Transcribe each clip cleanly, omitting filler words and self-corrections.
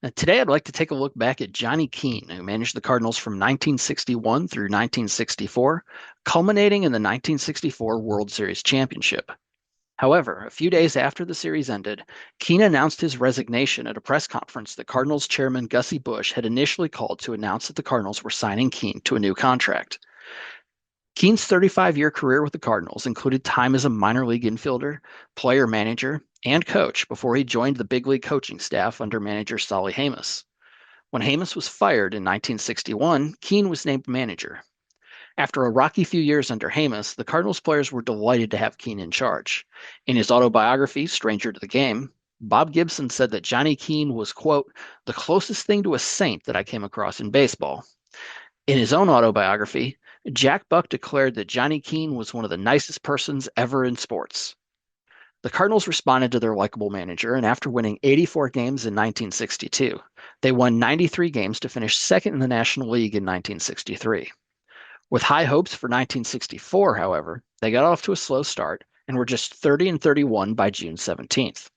Today, I'd like to take a look back at Johnny Keane, who managed the Cardinals from 1961 through 1964, culminating in the 1964 World Series championship. However, a few days after the series ended, Keane announced his resignation at a press conference that Cardinals chairman Gussie Busch had initially called to announce that the Cardinals were signing Keane to a new contract. Keane's 35-year career with the Cardinals included time as a minor league infielder, player manager, and coach before he joined the big league coaching staff under manager Solly Hamas. When Hamas was fired in 1961, Keane was named manager. After a rocky few years under Hamas, the Cardinals players were delighted to have Keane in charge. In his autobiography, Stranger to the Game, Bob Gibson said that Johnny Keane was, quote, the closest thing to a saint that I came across in baseball. In his own autobiography, Jack Buck declared that Johnny Keane was one of the nicest persons ever in sports. The Cardinals responded to their likable manager, and after winning 84 games in 1962, they won 93 games to finish second in the National League in 1963. With high hopes for 1964, however, they got off to a slow start and were just 30 and 31 by June 17th.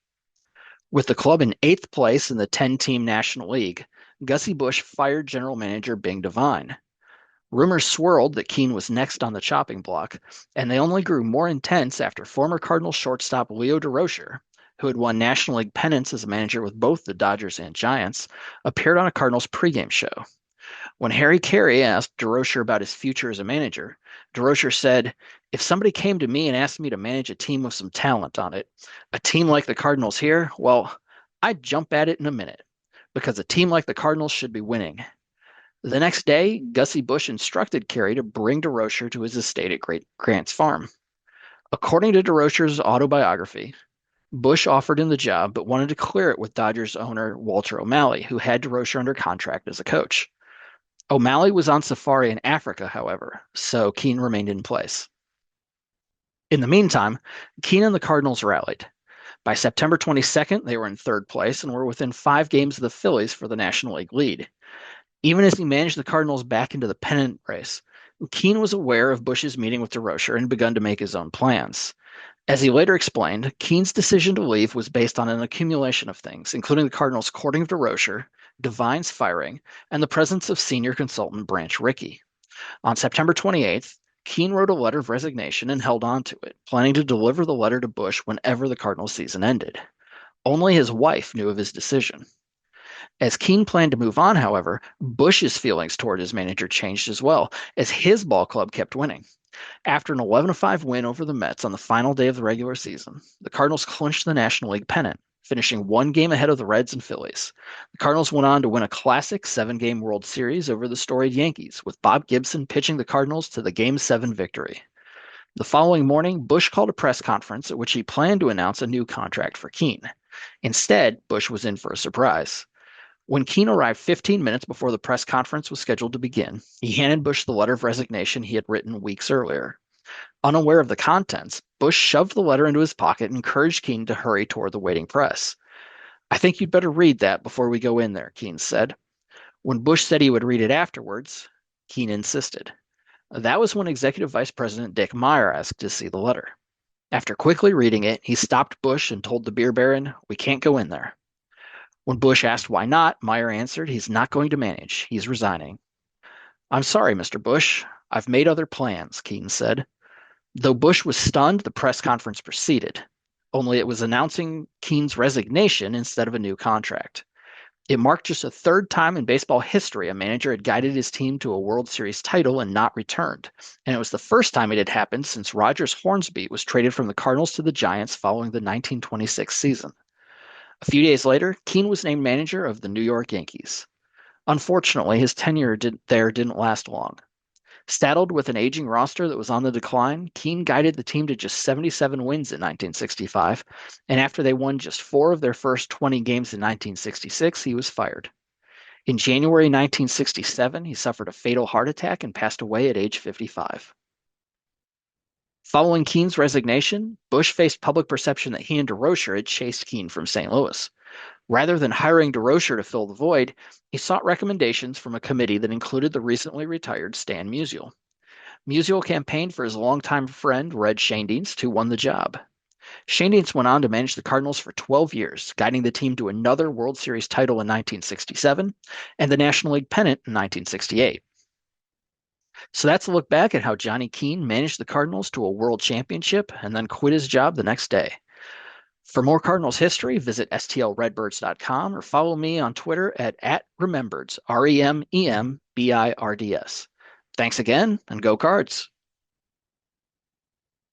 With the club in eighth place in the 10-team National League, Gussie Busch fired general manager Bing Devine. Rumors swirled that Keane was next on the chopping block, and they only grew more intense after former Cardinals shortstop Leo DeRocher, who had won National League pennants as a manager with both the Dodgers and Giants, appeared on a Cardinals pregame show. When Harry Carey asked DeRocher about his future as a manager, DeRocher said, if somebody came to me and asked me to manage a team with some talent on it, a team like the Cardinals here, well, I'd jump at it in a minute, because a team like the Cardinals should be winning. The next day, Gussie Busch instructed Carey to bring DeRocher to his estate at Great Grant's Farm. According to DeRocher's autobiography, Busch offered him the job but wanted to clear it with Dodgers owner Walter O'Malley, who had DeRocher under contract as a coach. O'Malley was on safari in Africa, however, so Keane remained in place. In the meantime, Keane and the Cardinals rallied. By September 22nd, they were in third place and were within 5 games of the Phillies for the National League lead. Even as he managed the Cardinals back into the pennant race, Keane was aware of Busch's meeting with DeRocher and begun to make his own plans. As he later explained, Keane's decision to leave was based on an accumulation of things, including the Cardinals' courting of DeRocher, Devine's firing, and the presence of senior consultant Branch Rickey. On September 28th, Keane wrote a letter of resignation and held on to it, planning to deliver the letter to Busch whenever the Cardinals season ended. Only his wife knew of his decision. As Keane planned to move on, however, Busch's feelings toward his manager changed as well, as his ball club kept winning. After an 11-5 win over the Mets on the final day of the regular season, the Cardinals clinched the National League pennant, finishing 1 game ahead of the Reds and Phillies. The Cardinals went on to win a classic 7-game World Series over the storied Yankees, with Bob Gibson pitching the Cardinals to the Game 7 victory. The following morning, Busch called a press conference at which he planned to announce a new contract for Keane. Instead, Busch was in for a surprise. When Keane arrived 15 minutes before the press conference was scheduled to begin, he handed Busch the letter of resignation he had written weeks earlier. Unaware of the contents, Busch shoved the letter into his pocket and encouraged Keane to hurry toward the waiting press. I think you'd better read that before we go in there, Keane said. When Busch said he would read it afterwards, Keane insisted. That was when Executive Vice President Dick Meyer asked to see the letter. After quickly reading it, he stopped Busch and told the beer baron, we can't go in there. When Busch asked why not, Meyer answered, he's not going to manage. He's resigning. I'm sorry, Mr. Busch. I've made other plans, Keane said. Though Busch was stunned, the press conference proceeded. Only it was announcing Keane's resignation instead of a new contract. It marked just a third time in baseball history a manager had guided his team to a World Series title and not returned. And it was the first time it had happened since Rogers Hornsby was traded from the Cardinals to the Giants following the 1926 season. A few days later, Keane was named manager of the New York Yankees. Unfortunately, his tenure there didn't last long. Saddled with an aging roster that was on the decline, Keane guided the team to just 77 wins in 1965, and after they won just 4 of their first 20 games in 1966, he was fired. In January 1967, he suffered a fatal heart attack and passed away at age 55. Following Keane's resignation, Busch faced public perception that he and DeRocher had chased Keane from St. Louis. Rather than hiring DeRocher to fill the void, he sought recommendations from a committee that included the recently retired Stan Musial. Musial campaigned for his longtime friend Red Schoendienst, who won the job. Schoendienst went on to manage the Cardinals for 12 years, guiding the team to another World Series title in 1967 and the National League pennant in 1968. So that's a look back at how Johnny Keane managed the Cardinals to a world championship and then quit his job the next day. For more Cardinals history, visit stlredbirds.com or follow me on Twitter at @remembirds, REMEMBIRDS. Thanks again, and go Cards.